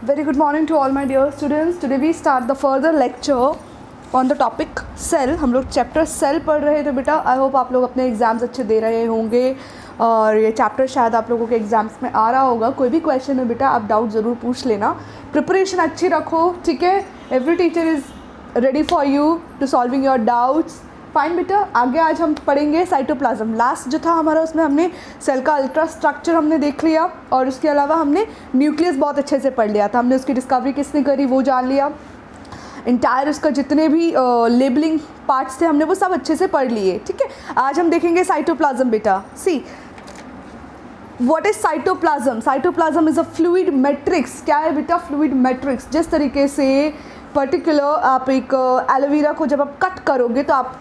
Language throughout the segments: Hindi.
Very good morning to all my dear students. Today we start the further lecture on the topic cell. हम लोग चैप्टर सेल पढ़ रहे थे बेटा. आई होप आप लोग अपने एग्ज़ाम्स अच्छे दे रहे होंगे और ये चैप्टर शायद आप लोगों के एग्ज़ाम्स में आ रहा होगा. कोई भी क्वेश्चन है बेटा आप डाउट ज़रूर पूछ लेना. प्रिपरेशन अच्छी रखो, ठीक है. Every teacher is ready for you to solving your doubts. Fine बेटा. आगे आज हम पढ़ेंगे साइटोप्लाज्म. लास्ट जो था हमारा उसमें हमने सेल का अल्ट्रा स्ट्रक्चर हमने देख लिया और उसके अलावा हमने न्यूक्लियस बहुत अच्छे से पढ़ लिया था. हमने उसकी डिस्कवरी किसने करी वो जान लिया. इंटायर उसका जितने भी लेबलिंग पार्ट्स थे हमने वो सब अच्छे से पढ़ लिए, ठीक है. आज हम देखेंगे साइटोप्लाज्म बेटा. See what is cytoplasm. Cytoplasm is a fluid matrix. क्या है बेटा? Fluid matrix. जिस तरीके से पर्टिकुलर आप एक एलोवेरा को जब आप कट करोगे तो आप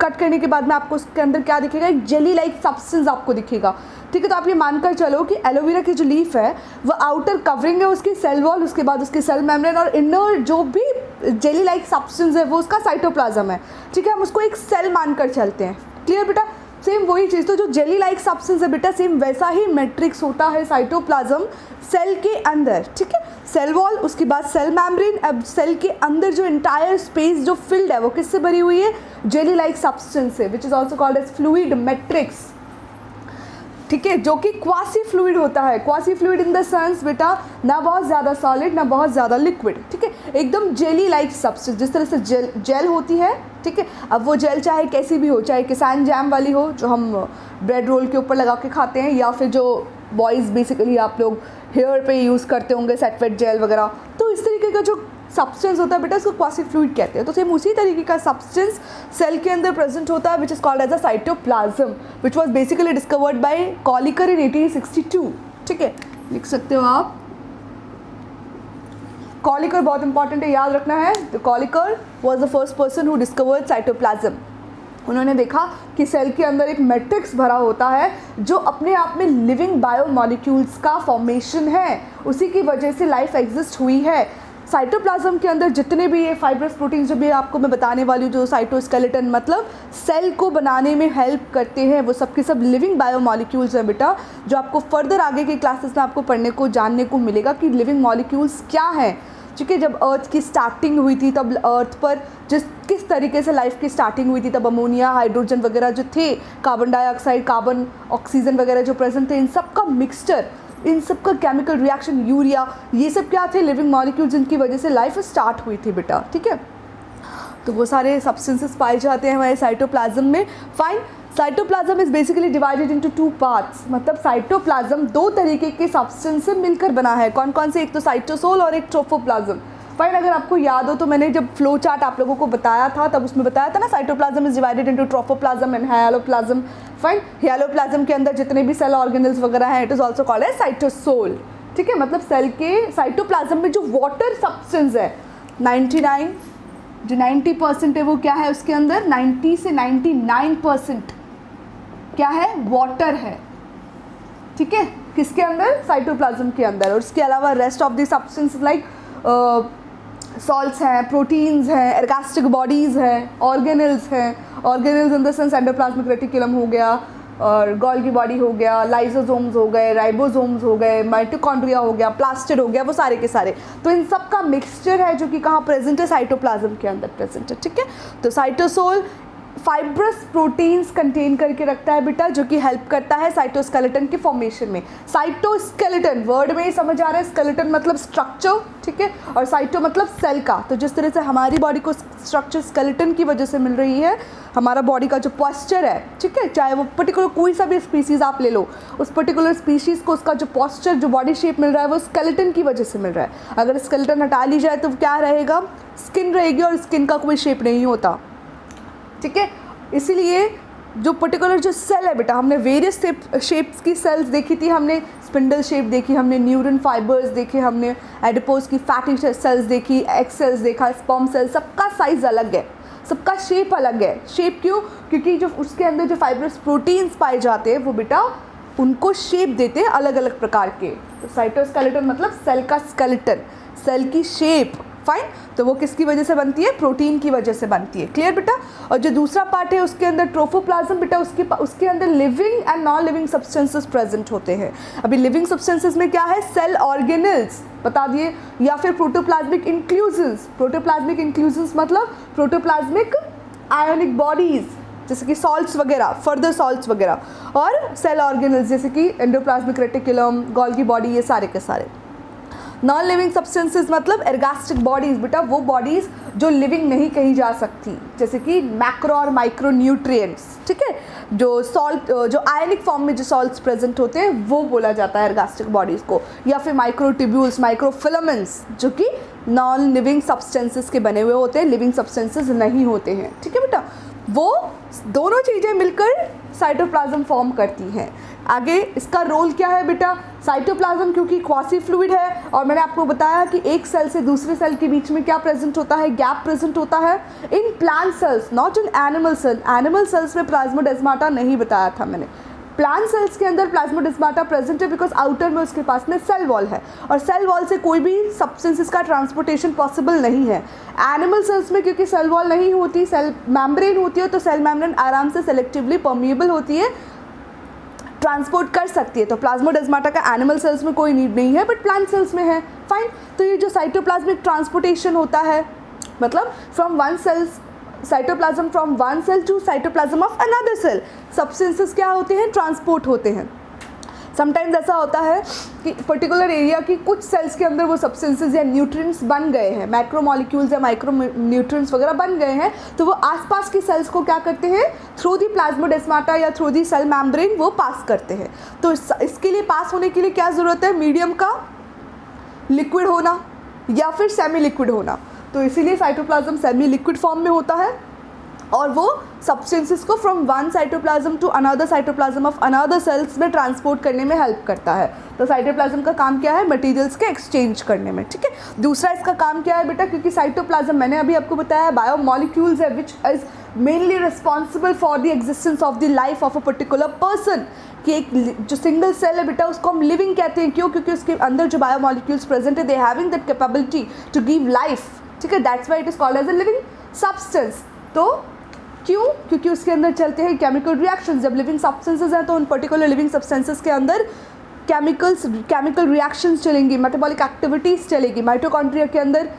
कट करने के बाद में आपको उसके अंदर क्या दिखेगा? एक जेली लाइक सब्सटेंस आपको दिखेगा, ठीक है. तो आप ये मानकर चलो कि एलोवेरा की जो लीफ है वो आउटर कवरिंग है उसकी सेल वॉल, उसके बाद उसकी सेल मेम्ब्रेन और इनर जो भी जेली लाइक सब्सटेंस है वो उसका साइटोप्लाज्म है, ठीक है. हम उसको एक सेल मानकर चलते हैं. क्लियर बेटा? सेम वही चीज़. तो जो जेली लाइक सब्सटेंस है बेटा सेम वैसा ही मैट्रिक्स होता है साइटोप्लाज्म सेल के अंदर, ठीक है. सेल वॉल, उसके बाद सेल मेम्ब्रेन. अब सेल के अंदर जो इंटायर स्पेस जो फिल्ड है वो किससे भरी हुई है? जेली लाइक सब्सटेंस से, which is also called as fluid matrix, ठीक है. जो कि क्वासी फ्लूइड होता है. Quasi fluid in the sense बेटा ना बहुत ज़्यादा सॉलिड ना बहुत ज़्यादा लिक्विड, ठीक है. एकदम जेली लाइक सब्सटेंस. जिस तरह से जेल होती है, ठीक है. अब वो जेल चाहे कैसी भी हो, चाहे किसान जैम वाली हो जो हम ब्रेड रोल के ऊपर लगा के खाते हैं, या फिर जो बॉयज़ बेसिकली आप लोग हेयर पे यूज़ करते होंगे सेट वेट जेल वगैरह. तो इस तरीके का जो सब्सटेंस होता है बेटा उसको क्वासी फ्लूइड कहते हैं. तो सेम उसी तरीके का सब्सटेंस सेल के अंदर प्रेजेंट होता है, which is called as a cytoplasm, which was basically discovered by Kolliker in 1862, ठीक है. लिख सकते हो आप. कॉलिकर बहुत इंपॉर्टेंट है, याद रखना है. तो Kolliker was the first person who discovered cytoplasm. उन्होंने देखा कि सेल के अंदर एक मैट्रिक्स भरा होता है जो अपने आप में लिविंग बायोमॉलिक्यूल्स का फॉर्मेशन है. उसी की वजह से लाइफ एग्जिस्ट हुई है. साइटोप्लाज्म के अंदर जितने भी ये फाइब्रस प्रोटीन्स जो भी आपको मैं बताने वाली हूँ, जो साइटोस्केलेटन मतलब सेल को बनाने में हेल्प करते हैं, वो सब के सब लिविंग बायोमॉलिक्यूल्स हैं बेटा. जो आपको फर्दर आगे के क्लासेस में आपको पढ़ने को जानने को मिलेगा कि लिविंग मॉलिक्यूल्स क्या हैं. क्योंकि जब अर्थ की स्टार्टिंग हुई थी तब अर्थ पर किस तरीके से लाइफ की स्टार्टिंग हुई थी, तब अमोनिया हाइड्रोजन वगैरह जो थे, कार्बन डाइऑक्साइड कार्बन ऑक्सीजन वगैरह जो प्रेजेंट थे, इन सब का मिक्सचर, इन सब का केमिकल रिएक्शन, यूरिया, ये सब क्या थे? लिविंग मॉलिक्यूल्स जिनकी वजह से लाइफ स्टार्ट हुई थी बेटा, ठीक है. तो वो सारे सब्सटेंसेस पाए जाते हैं हमारे साइटोप्लाज्म में. Fine. Cytoplasm is basically divided into two parts. मतलब साइटोप्लाज्म दो तरीके के सब्सटेंस से मिलकर बना है. कौन कौन से? एक तो साइटोसोल और एक ट्रोफोप्लाज्म. फाइन. अगर आपको याद हो तो मैंने जब फ्लो चार्ट आप लोगों को बताया था तब उसमें बताया था ना, cytoplasm is divided into trophoplasm and hyaloplasm. Fine. Hyaloplasm के अंदर जितने भी सेल ऑर्गेनल्स वगैरह हैं, it is also called as cytosol, ठीक है. मतलब सेल के साइटोप्लाज्म में जो वाटर सब्सटेंस है 99 जो 90% है वो क्या है उसके अंदर? 90 से 99% क्या है? वाटर है, ठीक है. किसके अंदर? साइटोप्लाज्म के अंदर. और उसके अलावा rest of the substance like salts हैं, प्रोटीन्स हैं, एर्गास्टिक बॉडीज़ हैं, ऑर्गेनल्स हैं. Organelles in the sense endoplasmic reticulum हो गया और गोल्गी बॉडी हो गया, लाइसोसोम्स हो गए, राइबोसोम्स हो गए, माइटोकॉन्ड्रिया हो गया, प्लास्टिड हो गया, वो सारे के सारे. तो इन सब का मिक्सचर है जो कि कहाँ प्रेजेंट है? साइटोप्लाज्म के अंदर प्रेजेंट है, ठीक है. तो साइटोसोल फाइब्रस प्रोटीन्स कंटेन करके रखता है बेटा, जो कि हेल्प करता है साइटोस्केलेटन के फॉर्मेशन में. साइटोस्केलेटन वर्ड में ही समझ आ रहा है. स्केलेटन मतलब स्ट्रक्चर, ठीक है, और साइटो मतलब सेल का. तो जिस तरह से हमारी बॉडी को स्ट्रक्चर स्केलेटन की वजह से मिल रही है, हमारा बॉडी का जो पॉस्चर है, ठीक है, चाहे वो पर्टिकुलर कोई सा भी स्पीसीज़ आप ले लो, उस पर्टिकुलर स्पीशीज़ को उसका जो पॉस्चर जो बॉडी शेप मिल रहा है वो स्केलेटन की वजह से मिल रहा है. अगर स्केलेटन हटा ली जाए तो क्या रहेगा? स्किन रहेगी और स्किन का कोई शेप नहीं होता, ठीक है. इसीलिए जो पर्टिकुलर जो सेल है बेटा, हमने वेरियस शेप्स की सेल्स देखी थी. हमने स्पिंडल शेप देखी, हमने न्यूरन फाइबर्स देखे, हमने एडिपोज की फैटी सेल्स देखी, एग सेल्स देखा, स्पर्म सेल. सबका साइज़ अलग है, सबका शेप अलग है. शेप क्यों? क्योंकि जो उसके अंदर जो फाइब्रस प्रोटीन्स पाए जाते हैं वो बेटा उनको शेप देते हैं अलग अलग प्रकार के. तो साइटोस्केलेटन मतलब सेल का स्केलेटन, सेल की शेप, फाइन। तो वो किसकी वजह से बनती है? प्रोटीन की वजह से बनती है। क्लियर बेटा? और जो दूसरा पार्ट है उसके अंदर ट्रोफोप्लाज्म बेटा, उसके अंदर living and non living substances present होते हैं। अभी लिविंग सब्सटेंसेस में क्या है? सेल ऑर्गेनल्स बता दिए, या फिर प्रोटोप्लाज्मिक इंक्लूजन्स। प्रोटोप्लाज्मिक इंक्लूजन्स मतलब प्रोटोप्लाज्मिक आयोनिक बॉडीज जैसे कि सॉल्ट्स वगैरह, फर्दर सॉल्ट्स वगैरह, और सेल ऑर्गेनल्स जैसे कि एंडोप्लाज्मिक रेटिकुलम, गोल्गी बॉडी, ये सारे के सारे। नॉन लिविंग सब्सटेंसेस मतलब एर्गास्टिक बॉडीज़ बेटा, वो बॉडीज़ जो लिविंग नहीं कही जा सकती, जैसे कि मैक्रो और माइक्रो न्यूट्रिएंट्स, ठीक है, जो सॉल्ट, जो आयनिक फॉर्म में जो सॉल्ट्स प्रेजेंट होते हैं वो बोला जाता है एर्गास्टिक बॉडीज़ को। या फिर माइक्रो ट्यूब्यूल्स, माइक्रो फिलामेंट्स, जो कि नॉन लिविंग सब्सटेंसेस के बने हुए होते हैं, लिविंग सब्सटेंसेस नहीं होते हैं, ठीक है बेटा। वो दोनों चीज़ें मिलकर साइटोप्लाज्म फॉर्म करती हैं। आगे इसका रोल क्या है बेटा? साइटोप्लाज्म क्योंकि क्वासी फ्लूइड है, और मैंने आपको बताया कि एक सेल से दूसरे सेल के बीच में क्या प्रेजेंट होता है? गैप प्रेजेंट होता है। In plant cells, not in animal cell. Animal cells में प्लाज्मोडेस्माटा नहीं बताया था मैंने। प्लांट सेल्स के अंदर प्लाज्मोडेस्माटा प्रेजेंट है बिकॉज आउटर में उसके पास में सेल वॉल है, और सेल वॉल से कोई भी सब्सटेंसेस का ट्रांसपोर्टेशन पॉसिबल नहीं है। एनिमल सेल्स में क्योंकि सेल वॉल नहीं होती, सेल मेम्ब्रेन होती है, तो सेल मेम्ब्रेन आराम से सेलेक्टिवली परमिएबल होती है, ट्रांसपोर्ट कर सकती है। तो प्लाज्मोडेस्माटा का एनिमल सेल्स में कोई नीड नहीं है, बट प्लांट सेल्स में है। फाइन। तो ये जो साइटोप्लाज्मिक ट्रांसपोर्टेशन होता है, मतलब from one cells, cytoplasm from one cell to cytoplasm of another cell, substances क्या होते हैं? ट्रांसपोर्ट होते हैं। समटाइम्स ऐसा होता है कि पर्टिकुलर एरिया की कुछ सेल्स के अंदर वो सब्सटेंसेस या न्यूट्रिएंट्स बन गए हैं, मैक्रो मॉलिक्यूल्स या माइक्रो न्यूट्रिएंट्स वगैरह बन गए हैं, तो वो आसपास की सेल्स को क्या करते हैं? थ्रू दी प्लाज्मोडेस्माटा या थ्रू दी सेल मेम्ब्रेन वो पास करते हैं। तो इसके लिए पास होने के लिए क्या ज़रूरत है? मीडियम का लिक्विड होना या फिर सेमी लिक्विड होना। तो इसीलिए साइटोप्लाज्म सेमी लिक्विड फॉर्म में होता है, और वो सब्सटेंसेस को from one cytoplasm to another cytoplasm of another cells में ट्रांसपोर्ट करने में हेल्प करता है। तो साइटोप्लाज्म का काम क्या है? मटेरियल्स के एक्सचेंज करने में, ठीक है। दूसरा इसका काम क्या है बेटा? क्योंकि साइटोप्लाज्म मैंने अभी आपको बताया बायोमॉलिक्यूल्स है which is mainly responsible for the existence of the life of a particular person. कि एक जो सिंगल सेल है बेटा उसको हम लिविंग कहते हैं। क्यों? क्योंकि उसके अंदर जो बायोमॉलिक्यूल्स प्रेजेंट है, they having that capability to give life, ठीक है। That's why it is called as a living substance. तो क्यों? क्योंकि उसके अंदर चलते हैं केमिकल रिएक्शंस। जब लिविंग सब्सटेंसेस हैं तो उन पर्टिकुलर लिविंग सब्सटेंसेस के अंदर केमिकल रिएक्शंस चलेंगी, मेटाबॉलिक एक्टिविटीज़ चलेगी। माइटोकॉन्ड्रिया के अंदर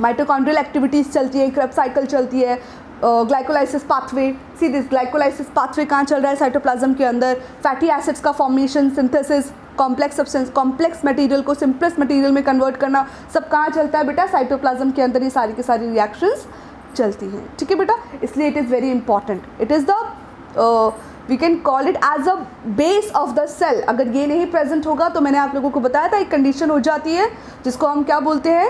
माइटोकॉन्ड्रियल एक्टिविटीज़ चलती है, क्रेब्स साइकिल चलती है, glycolysis pathway. See this glycolysis pathway कहाँ चल रहा है? साइटोप्लाज्म के अंदर। फैटी एसिड्स का formation, synthesis, complex substance, complex material को सिंपलेस्ट मटेरियल में कन्वर्ट करना, सब कहाँ चलता है बेटा? साइटोप्लाज्म के अंदर ये सारी की सारी रिएक्शंस चलती हैं, ठीक है बेटा। इसलिए it is very important. It is the we can call it as a base of the cell. अगर ये नहीं प्रेजेंट होगा तो मैंने आप लोगों को बताया था एक कंडीशन हो जाती है जिसको हम क्या बोलते हैं?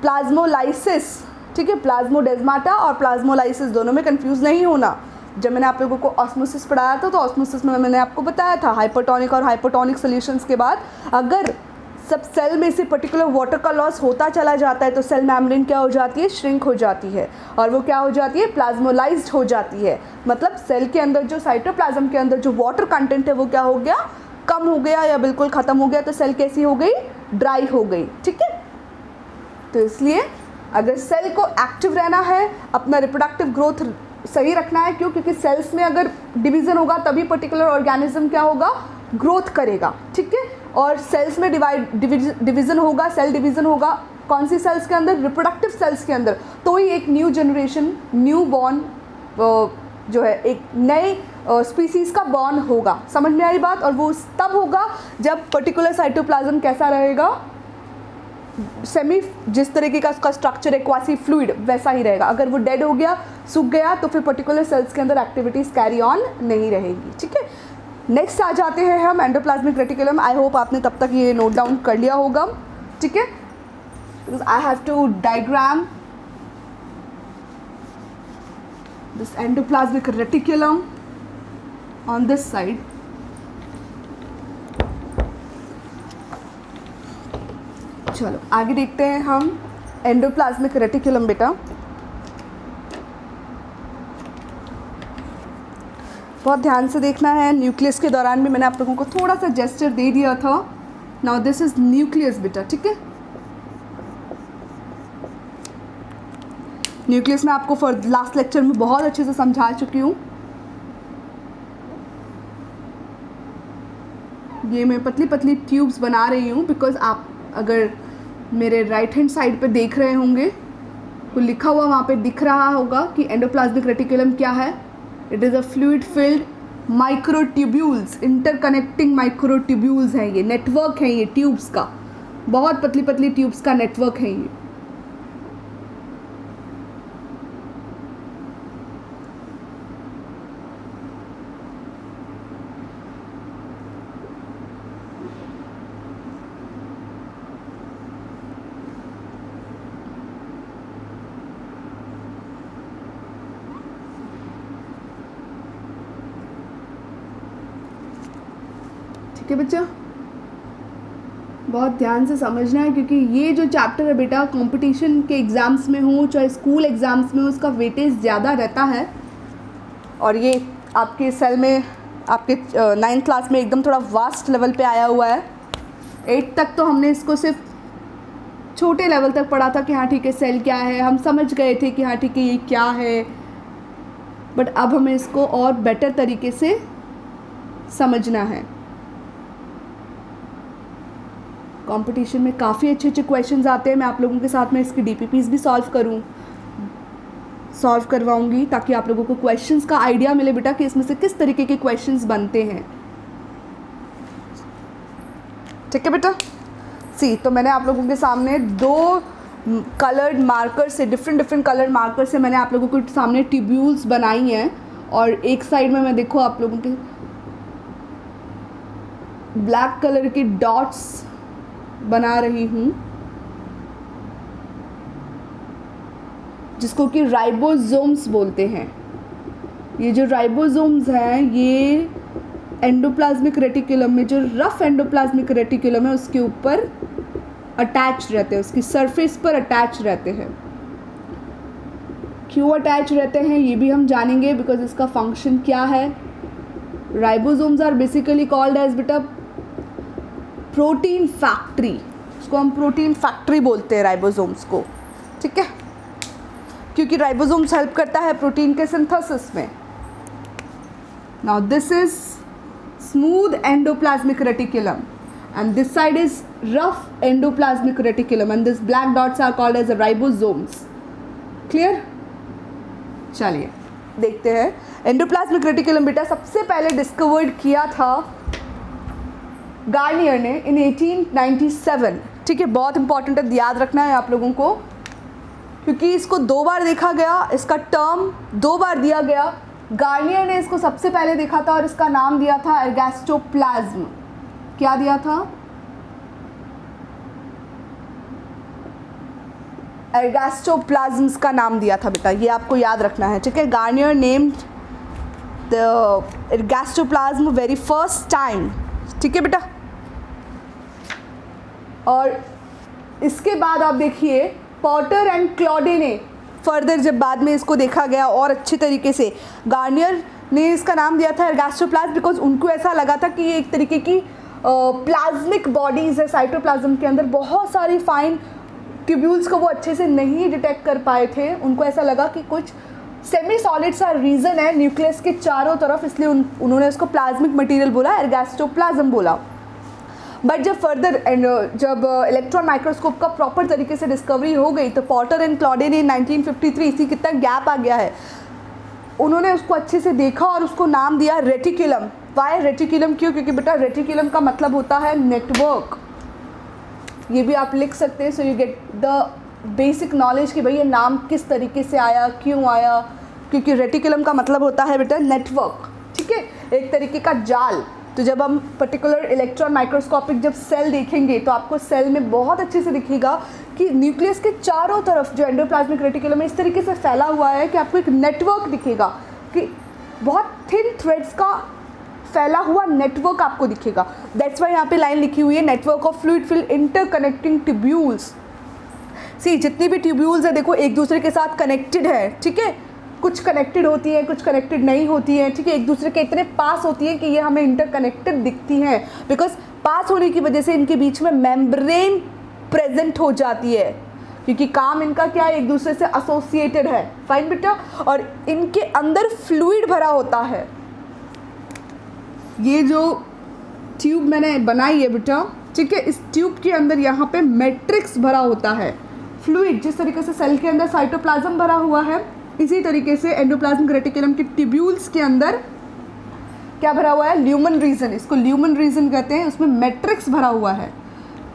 प्लाज्मोलाइसिस, ठीक है। प्लाज्मोडेस्माटा और प्लाज्मोलाइसिस दोनों में कंफ्यूज नहीं होना। जब मैंने आप लोगों को ऑस्मोसिस पढ़ाया था तो ऑस्मोसिस में मैंने आपको बताया था हाइपोटोनिक और हाइपोटोनिक सॉल्यूशंस के बाद अगर सब सेल में से पर्टिकुलर वाटर का लॉस होता चला जाता है तो सेल मेम्ब्रेन क्या हो जाती है? श्रिंक हो जाती है, और वो क्या हो जाती है? प्लाज्मोलाइज्ड हो जाती है। मतलब सेल के अंदर जो साइटोप्लाज्म के अंदर जो वाटर कंटेंट है वो क्या हो गया? कम हो गया या बिल्कुल ख़त्म हो गया। तो सेल कैसी हो गई? ड्राई हो गई, ठीक है। तो इसलिए अगर सेल को एक्टिव रहना है, अपना रिप्रोडक्टिव ग्रोथ सही रखना है, क्यों? क्योंकि सेल्स में अगर डिवीज़न होगा तभी पर्टिकुलर ऑर्गेनिज्म क्या होगा? ग्रोथ करेगा, ठीक है। और सेल्स में डिवीज़न होगा, सेल डिवीज़न होगा कौन सी सेल्स के अंदर? रिप्रोडक्टिव सेल्स के अंदर। तो ही एक न्यू जनरेशन, न्यू बॉर्न जो है एक नए स्पीसीज़ का बॉर्न होगा। समझ में आई बात? और वो तब होगा जब पर्टिकुलर साइटोप्लाज्म कैसा रहेगा? सेमी, जिस तरीके का उसका स्ट्रक्चर है क्वासी फ्लूइड वैसा ही रहेगा। अगर वो डेड हो गया, सूख गया, तो फिर पर्टिकुलर सेल्स के अंदर एक्टिविटीज़ कैरी ऑन नहीं रहेगी, ठीक है। नेक्स्ट आ जाते हैं हम एंडोप्लाज्मिक रेटिकुलम। आई होप आपने तब तक ये नोट डाउन कर लिया होगा, ठीक है। I have to diagram this endoplasmic reticulum on this side. चलो आगे देखते हैं हम एंडोप्लाज्मिक रेटिकुलम बेटा। बहुत ध्यान से देखना है। न्यूक्लियस के दौरान भी मैंने आप लोगों को थोड़ा सा जेस्चर दे दिया था। नाउ दिस इज न्यूक्लियस बेटा, ठीक है। न्यूक्लियस मैं आपको फॉर लास्ट लेक्चर में बहुत अच्छे से समझा चुकी हूँ। ये मैं पतली पतली ट्यूब्स बना रही हूँ बिकॉज आप अगर मेरे राइट हैंड साइड पे देख रहे होंगे तो लिखा हुआ वहाँ पे दिख रहा होगा कि एंडोप्लाज्मिक रेटिकुलम क्या है। It is a fluid filled microtubules, interconnecting microtubules हैं ये, नेटवर्क है ये ट्यूब्स का, बहुत पतली पतली ट्यूब्स का नेटवर्क है ये। ठीक है बच्चा, बहुत ध्यान से समझना है क्योंकि ये जो चैप्टर है बेटा कंपटीशन के एग्ज़ाम्स में हो चाहे स्कूल एग्ज़ाम्स में हो उसका वेटेज ज़्यादा रहता है। और ये आपके सेल में आपके 9th क्लास में एकदम थोड़ा वास्ट लेवल पे आया हुआ है। 8th तक तो हमने इसको सिर्फ छोटे लेवल तक पढ़ा था कि हाँ ठीक है सेल क्या है, हम समझ गए थे कि हाँ ठीक है ये क्या है, बट अब हमें इसको और बेटर तरीके से समझना है। कंपटीशन में काफ़ी अच्छे अच्छे क्वेश्चंस आते हैं। मैं आप लोगों के साथ में इसकी DPPs भी सॉल्व करवाऊंगी ताकि आप लोगों को क्वेश्चंस का आइडिया मिले बेटा कि इसमें से किस तरीके के क्वेश्चंस बनते हैं। ठीक है बेटा, तो मैंने आप लोगों के सामने 2 कलर्ड मार्कर से डिफरेंट कलर मार्कर से मैंने आप लोगों के सामने ट्यूब्यूल्स बनाई हैं और एक साइड में मैं देखो आप लोगों के ब्लैक कलर के डॉट्स बना रही हूँ जिसको कि राइबोसोम्स बोलते हैं। ये जो राइबोसोम्स हैं ये एंडोप्लाज्मिक रेटिकुलम में जो रफ एंडोप्लाज्मिक रेटिकुलम है उसके ऊपर अटैच रहते हैं, उसकी सरफेस पर अटैच रहते हैं। क्यों अटैच रहते हैं ये भी हम जानेंगे बिकॉज इसका फंक्शन क्या है। Ribosomes are basically called as बेटा प्रोटीन फैक्ट्री, उसको हम प्रोटीन फैक्ट्री बोलते हैं राइबोसोम्स को। ठीक है, क्योंकि राइबोसोम्स हेल्प करता है प्रोटीन के सिंथेसिस में। Now this is smooth endoplasmic reticulum and this side is rough endoplasmic reticulum and this black dots are called as the ribosomes. Clear? चलिए देखते हैं। एंडोप्लाज्मिक रेटिकुलम बेटा सबसे पहले डिस्कवर्ड किया था गार्नियर ने इन 1897। ठीक है, बहुत इंपॉर्टेंट है, याद रखना है आप लोगों को क्योंकि इसको 2 बार देखा गया, इसका टर्म 2 बार दिया गया। गार्नियर ने इसको सबसे पहले देखा था और इसका नाम दिया था एर्गास्टोप्लाज्म। क्या दिया था? एर्गास्टोप्लाज्म्स का नाम दिया था बेटा, ये आपको याद रखना है। ठीक है, Garnier named the ergastoplasm very first time. ठीक है बेटा, और इसके बाद आप देखिए पॉटर एंड क्लॉडे ने फर्दर जब बाद में इसको देखा गया और अच्छे तरीके से, गार्नियर ने इसका नाम दिया था एर्गास्टोप्लाज्म बिकॉज उनको ऐसा लगा था कि ये एक तरीके की प्लाज्मिक बॉडीज़ है साइटोप्लाज्म के अंदर, बहुत सारी फाइन ट्यूब्यूल्स को वो अच्छे से नहीं डिटेक्ट कर पाए थे। उनको ऐसा लगा कि कुछ सेमी सॉलिड सा रीजन है न्यूक्लियस के चारों तरफ, इसलिए उन्होंने उसको प्लाज्मिक मटेरियल बोला, एर्गास्टोप्लाज्म बोला। बट जब फर्दर जब इलेक्ट्रॉन माइक्रोस्कोप का प्रॉपर तरीके से डिस्कवरी हो गई तो पॉटर एंड क्लॉडे ने 1953, इसी कितना गैप आ गया है, उन्होंने उसको अच्छे से देखा और उसको नाम दिया रेटिकुलम। Y reticulum? क्यों? क्योंकि बेटा रेटिकुलम का मतलब होता है नेटवर्क। ये भी आप लिख सकते हैं, so you get the basic knowledge कि भाई ये नाम किस तरीके से आया, क्यों आया, क्योंकि रेटिकुलम का मतलब होता है बेटा नेटवर्क। ठीक है, एक तरीके का जाल। तो जब हम पर्टिकुलर इलेक्ट्रॉन माइक्रोस्कोपिक जब सेल देखेंगे तो आपको सेल में बहुत अच्छे से दिखेगा कि न्यूक्लियस के चारों तरफ जो एंडोप्लाज्मिक रेटिकुलम है इस तरीके से फैला हुआ है कि आपको एक नेटवर्क दिखेगा, कि बहुत थिन थ्रेड्स का फैला हुआ नेटवर्क आपको दिखेगा। दैट्स वाई यहाँ पे लाइन लिखी हुई है, network of fluid filled interconnecting tubules. See जितनी भी ट्यूब्यूल्स है देखो एक दूसरे के साथ कनेक्टेड है। ठीक है, कुछ कनेक्टेड होती है, कुछ कनेक्टेड नहीं होती है। ठीक है, एक दूसरे के इतने पास होती है कि ये हमें इंटरकनेक्टेड दिखती हैं बिकॉज पास होने की वजह से इनके बीच में मेम्ब्रेन प्रेजेंट हो जाती है। क्योंकि काम इनका क्या है, एक दूसरे से एसोसिएटेड है। फाइन बेटा। और इनके अंदर फ्लूइड भरा होता है। ये जो ट्यूब मैंने बनाई है बेटा, ठीक है, इस ट्यूब के अंदर यहाँ पे मैट्रिक्स भरा होता है, फ्लूइड। जिस तरीके से सेल के अंदर साइटोप्लाज्म भरा हुआ है, इसी तरीके से एंडोप्लाज्मिक रेटिकुलम के ट्यूब्यूल्स के अंदर क्या भरा हुआ है, ल्यूमन रीजन, इसको ल्यूमन रीजन कहते हैं, उसमें मैट्रिक्स भरा हुआ है।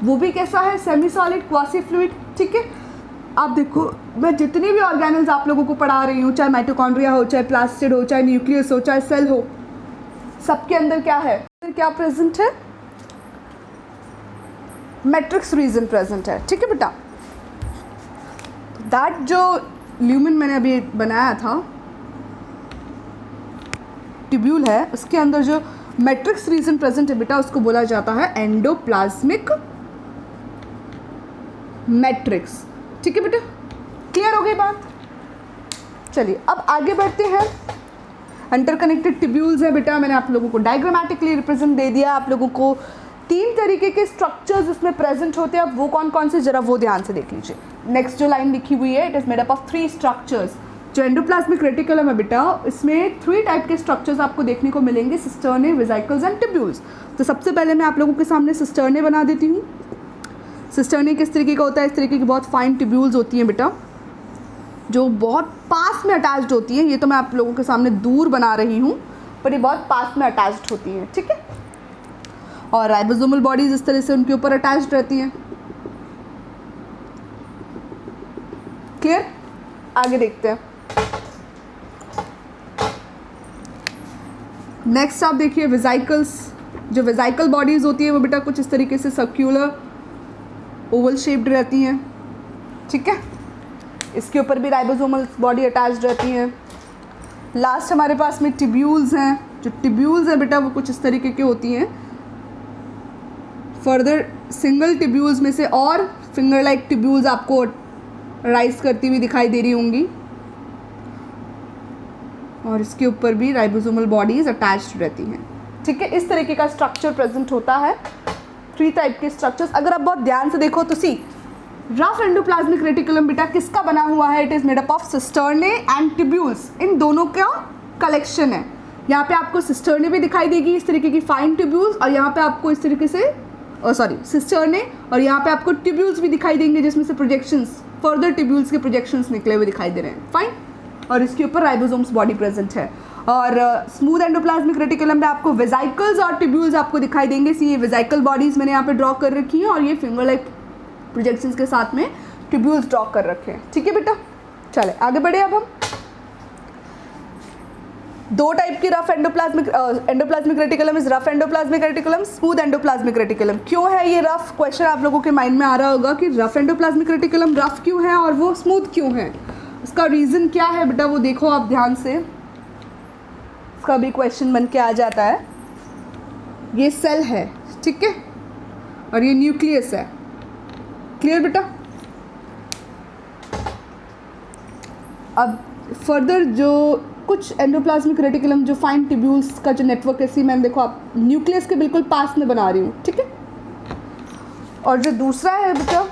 वो भी कैसा है, सेमी सॉलिड क्वासी फ्लूइड। ठीक है, आप देखो मैं जितने भी ऑर्गेनल्स आप लोगों को पढ़ा रही हूँ, चाहे माइटोकॉन्ड्रिया हो, चाहे प्लास्टिड हो, चाहे न्यूक्लियस हो, चाहे सेल हो, सबके अंदर क्या है, क्या प्रेजेंट है, मैट्रिक्स रीजन प्रेजेंट है। ठीक है बेटा, दैट जो ल्यूमन मैंने अभी बनाया था, ट्यूब्यूल है, उसके अंदर जो मैट्रिक्स रीजन प्रेजेंट है बेटा, उसको बोला जाता है एंडोप्लाज्मिक मैट्रिक्स। ठीक है बेटा, क्लियर हो गई बात। चलिए अब आगे बढ़ते हैं। इंटरकनेक्टेड ट्यूब्यूल्स है बेटा, मैंने आप लोगों को डायग्रामेटिकली रिप्रेजेंट दे दिया। आप लोगों को 3 तरीके के स्ट्रक्चर्स इसमें प्रेजेंट होते हैं। अब वो कौन कौन से, जरा वो ध्यान से देख लीजिए। नेक्स्ट जो लाइन लिखी हुई है, it is made up of 3 structures. जो एंडोप्लाज्मिक रेटिकुलम है बेटा, इसमें 3 टाइप के स्ट्रक्चर्स आपको देखने को मिलेंगे, सिस्टर्ने, वेसिकल्स एंड ट्यूब्यूल्स। तो सबसे पहले मैं आप लोगों के सामने सिस्टर्ने बना देती हूँ। सिस्टर्ने किस तरीके का होता है, इस तरीके की बहुत फाइन ट्यूब्यूल्स होती हैं बेटा, जो बहुत पास में अटैच्ड होती हैं। ये तो मैं आप लोगों के सामने दूर बना रही हूँ, पर ये बहुत पास में अटैच्ड होती हैं। ठीक है, और राइबोसोमल बॉडीज इस तरह से उनके ऊपर अटैच्ड रहती हैं। क्लियर, आगे देखते हैं। नेक्स्ट आप देखिए वेसिकल्स। जो वेसिकल बॉडीज होती है वो बेटा कुछ इस तरीके से सर्क्यूलर ओवल शेप्ड रहती हैं। ठीक है, इसके ऊपर भी राइबोसोमल बॉडी अटैच्ड रहती है। लास्ट हमारे पास में ट्यूब्यूल्स हैं। जो ट्यूब्यूल्स हैं बेटा वो कुछ इस तरीके की होती हैं। फर्दर सिंगल ट्यूब्यूल्स में से और फिंगर लाइक ट्यूब्यूल्स आपको राइज करती हुई दिखाई दे रही होंगी, और इसके ऊपर भी राइबोसोमल बॉडीज अटैच्ड रहती हैं। ठीक है, इस तरीके का स्ट्रक्चर प्रेजेंट होता है। 3 टाइप के स्ट्रक्चर्स अगर आप बहुत ध्यान से देखो तो सी रफ एंडोप्लाज्मिक रेटिकुलम बेटा किसका बना हुआ है, it is made up of cisternae and tubules. इन दोनों का कलेक्शन है। यहाँ पे आपको सिस्टर्ने भी दिखाई देगी, इस तरीके की फाइन ट्यूब्यूल्स, और यहाँ पे आपको इस तरीके से सिस्टर्ने, और यहाँ पे आपको ट्यूब्यूल्स भी दिखाई देंगे जिसमें से प्रोजेक्शंस, फर्दर ट्यूब्यूल्स के प्रोजेक्शंस निकले हुए दिखाई दे रहे हैं। फाइन, और इसके ऊपर राइबोसोम्स बॉडी प्रेजेंट है। और स्मूथ एंडोप्लाज्मिक रेटिकुलम में आपको वेसिकल्स और ट्यूब्यूल्स आपको दिखाई देंगे। सी ये वेसिकल बॉडीज मैंने यहाँ पे ड्रॉ कर रखी है, और ये फिंगर लाइक प्रोजेक्शंस के साथ में ट्यूब्यूल्स ड्रॉ कर रखे हैं। ठीक है बेटा, चले आगे बढ़े। अब हम 2 टाइप की rough endoplasmic reticulum is rough endoplasmic reticulum, smooth endoplasmic reticulum. क्यों है ये रफ, क्वेश्चन आप लोगों के माइंड में आ रहा होगा कि रफ एंडोप्लाज्मिक रेटिकुलम रफ क्यों है और वो स्मूथ क्यों है। उसका रीज़न क्या है बेटा, वो देखो आप ध्यान से, उसका भी क्वेश्चन बन के आ जाता है। ये सेल है, ठीक है, और ये न्यूक्लियस है। क्लियर बेटा। अब फर्दर जो कुछ एंडोप्लाज्मिक रेटिकुलम जो फाइन ट्यूब्यूल्स का जो नेटवर्क है, सी मैंने देखो आप न्यूक्लियस के बिल्कुल पास में बना रही हूँ, ठीक है। और जो दूसरा है बेटा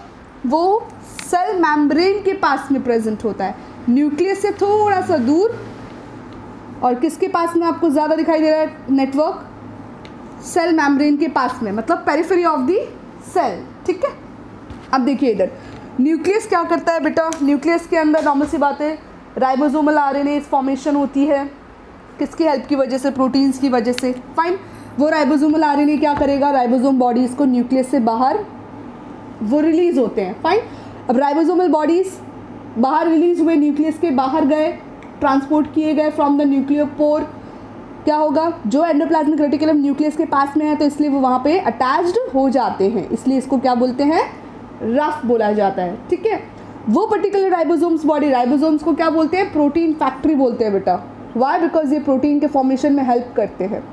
वो सेल मेम्ब्रेन के पास में प्रेजेंट होता है, न्यूक्लियस से थोड़ा सा दूर। और किसके पास में आपको ज़्यादा दिखाई दे रहा है नेटवर्क, सेल मेम्ब्रेन के पास में, मतलब पेरिफेरी ऑफ द सेल, ठीक है। अब देखिए इधर न्यूक्लियस क्या करता है बेटा, न्यूक्लियस के अंदर नॉर्मल सी बात है राइबोसोमल आरएनए फॉर्मेशन होती है, किसकी हेल्प की वजह से, प्रोटीन्स की वजह से। फाइन, वो राइबोसोमल आरएनए क्या करेगा, राइबोसोम बॉडीज़ को न्यूक्लियस से बाहर वो रिलीज़ होते हैं। फाइन, अब राइबोसोमल बॉडीज़ बाहर रिलीज हुए, न्यूक्लियस के बाहर गए, ट्रांसपोर्ट किए गए फ्रॉम द न्यूक्लियर पोर, क्या होगा, जो एंडोप्लाज्मिक रेटिकुलम न्यूक्लियस के पास में है तो इसलिए वो वहाँ पे अटैच्ड हो जाते हैं, इसलिए इसको क्या बोलते हैं, रफ बोला जाता है, ठीक है। वो पर्टिकुलर राइबोसोम्स बॉडी, राइबोसोम्स को क्या बोलते हैं, प्रोटीन फैक्ट्री बोलते हैं बेटा। वाई, बिकॉज ये प्रोटीन के फॉर्मेशन में हेल्प करते हैं,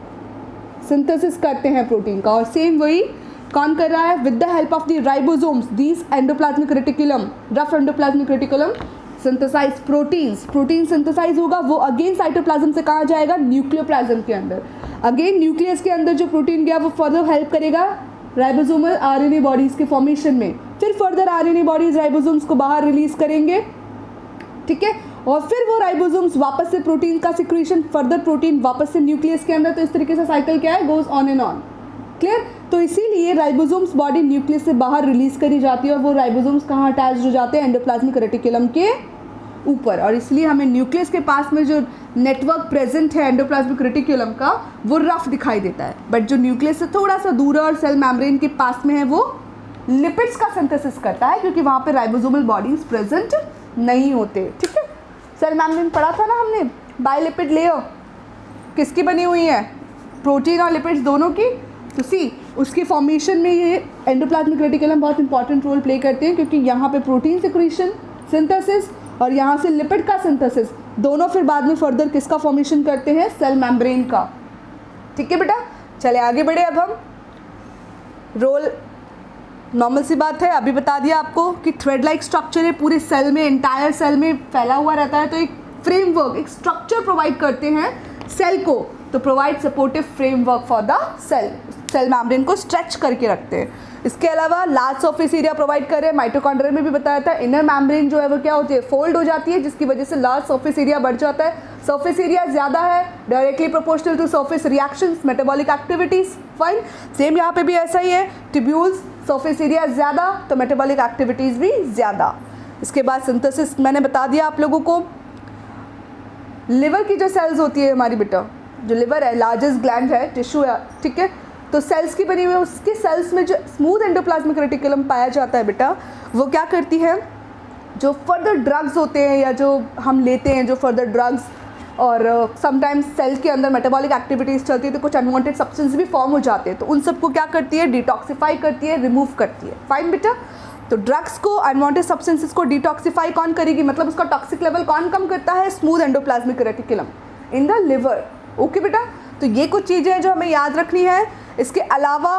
सिंथेसिस करते हैं प्रोटीन का। और सेम वही कौन कर रहा है, with the help of the ribosomes these endoplasmic reticulum, rough endoplasmic reticulum synthesize proteins, protein synthesize होगा, वो अगेन साइटोप्लाज्म से कहाँ जाएगा, न्यूक्लियोप्लाज्म के अंदर। अगेन न्यूक्लियस के अंदर जो प्रोटीन गया वो फर्दर हेल्प करेगा राइबोसोमल आरएनए बॉडीज़ के फॉर्मेशन में। फिर फर्दर आरएनए बॉडीज़ राइबोसोम्स को बाहर रिलीज़ करेंगे, ठीक है, और फिर वो राइबोसोम्स वापस से प्रोटीन का सिक्रीशन, फर्दर प्रोटीन वापस से न्यूक्लियस के अंदर। तो इस तरीके से साइकिल क्या है, goes on and on. Clear? तो इसीलिए राइबोसोम्स बॉडी न्यूक्लियस से बाहर रिलीज करी जाती है और वो राइबोसोम्स कहाँ अटैच हो जाते हैं, एंडोप्लाज्मिक रेटिकुलम के ऊपर। और इसलिए हमें न्यूक्लियस के पास में जो नेटवर्क प्रेजेंट है एंडोप्लाज्मिक रेटिकुलम का, वो रफ दिखाई देता है, बट जो न्यूक्लियस से थोड़ा सा दूर और सेल मेम्ब्रेन के पास में है वो लिपिड्स का सिंथेसिस करता है, क्योंकि वहाँ पे राइबोसोमल बॉडीज प्रेजेंट नहीं होते। ठीक है, सेल मेम्ब्रेन पढ़ा था ना हमने, बायोलिपिड लेयर किसकी बनी हुई है, प्रोटीन और लिपिड्स दोनों की। तो सी उसके फॉर्मेशन में ये एंडोप्लाज्मिक रेटिकुलम बहुत इंपॉर्टेंट रोल प्ले करते हैं, क्योंकि यहाँ पे प्रोटीन सिक्रीशन सिंथेसिस और यहाँ से लिपिड का सिंथेसिस दोनों फिर बाद में फर्दर किसका फॉर्मेशन करते हैं, सेल मेम्ब्रेन का। ठीक है बेटा, चले आगे बढ़े। अब हम रोल, नॉर्मल सी बात है, अभी बता दिया आपको कि थ्रेड लाइक स्ट्रक्चर है पूरे सेल में, एंटायर सेल में फैला हुआ रहता है। तो एक फ्रेमवर्क, एक स्ट्रक्चर प्रोवाइड करते हैं सेल को, तो provide supportive framework for the cell, cell membrane को स्ट्रेच करके रखते हैं। इसके अलावा लार्ज सरफेस एरिया प्रोवाइड कर रहे हैं। माइटोकॉन्ड्रिया में भी बताया था, इनर मेम्ब्रेन जो है वो क्या होती है, फोल्ड हो जाती है, जिसकी वजह से लार्ज सरफेस एरिया बढ़ जाता है। सरफेस एरिया ज़्यादा है, directly proportional to surface reactions, metabolic activities. Fine, same यहाँ पे भी ऐसा ही है, ट्यूब्यूल्स सरफेस एरिया ज़्यादा तो मेटाबॉलिक एक्टिविटीज़ भी ज़्यादा। इसके बाद सिंथेसिस मैंने बता दिया आप लोगों को। लिवर की जो सेल्स होती है हमारी बेटा, जो लिवर है लार्जेस्ट ग्लैंड है, टिश्यू है, ठीक है, तो सेल्स की बनी हुई है, उसके सेल्स में जो स्मूथ एंडोप्लाज्मिक रेटिकुलम पाया जाता है बेटा, वो क्या करती है, जो फर्दर ड्रग्स होते हैं या जो हम लेते हैं, जो फर्दर ड्रग्स और समटाइम्स सेल के अंदर मेटाबॉलिक एक्टिविटीज़ चलती है तो कुछ अनवांटेड सब्सटेंस भी फॉर्म हो जाते हैं, तो उन सबको क्या करती है, डिटॉक्सिफाई करती है, रिमूव करती है। फाइन बेटा, तो ड्रग्स को, अनवांटेड सब्सटेंसेस को डिटॉक्सिफाई कौन करेगी, मतलब उसका टॉक्सिक लेवल कौन कम करता है, smooth endoplasmic reticulum in the liver. Okay बेटा, तो ये कुछ चीज़ें हैं जो हमें याद रखनी है। इसके अलावा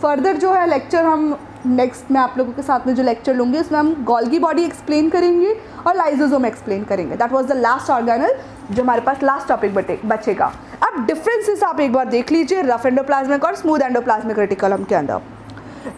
फर्दर जो है लेक्चर हम नेक्स्ट में आप लोगों के साथ में जो लेक्चर लूँगी उसमें हम गोल्गी बॉडी एक्सप्लेन करेंगे और लाइसोसोम एक्सप्लेन करेंगे। That was the last organelle जो हमारे पास लास्ट टॉपिक बचेगा। अब डिफरेंसेस आप एक बार देख लीजिए रफ एंडोप्लाज्मिक और स्मूथ एंडोप्लाज्मिक रेटिकुलम के अंदर।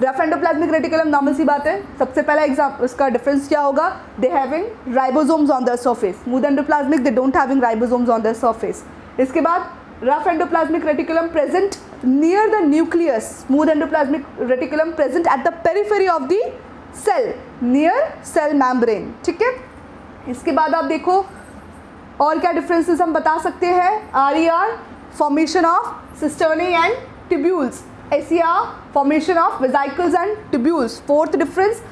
रफ एंडोप्लाज्मिक रेटिकुलम नॉर्मल सी बात है, सबसे पहला एग्जाम उसका डिफरेंस क्या होगा, they having ribosomes on the surface. Smooth endoplasmic they don't having ribosomes on the surface. इसके बाद rough endoplasmic reticulum present near the nucleus, smooth endoplasmic reticulum present at the periphery of the cell near cell membrane. ठीक है, इसके बाद आप देखो और क्या डिफरेंसेस हम बता सकते हैं, RER formation of cisternae and tubules, SER formation of vesicles and tubules. Fourth difference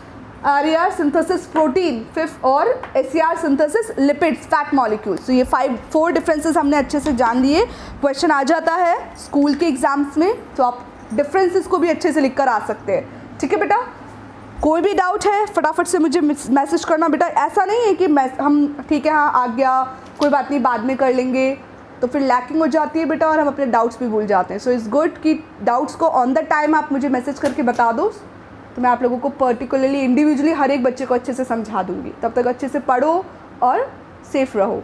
RER synthesis protein, fifth और SER synthesis lipids fat molecules. तो ये 4 डिफरेंसेस हमने अच्छे से जान लिए। क्वेश्चन आ जाता है स्कूल के एग्जाम्स में, तो आप डिफरेंसेस को भी अच्छे से लिख कर आ सकते हैं। ठीक है बेटा, कोई भी डाउट है फटाफट से मुझे मैसेज करना बेटा। ऐसा नहीं है कि हम ठीक है हाँ आ गया कोई बात नहीं बाद में कर लेंगे, तो फिर लैकिंग हो जाती है बेटा और हम अपने डाउट्स भी भूल जाते हैं। सो इट्स गुड कि डाउट्स को ऑन द टाइम आप मुझे मैसेज करके बता दो, तो मैं आप लोगों को पर्टिकुलरली इंडिविजुअली हर एक बच्चे को अच्छे से समझा दूंगी। तब तक अच्छे से पढ़ो और सेफ रहो।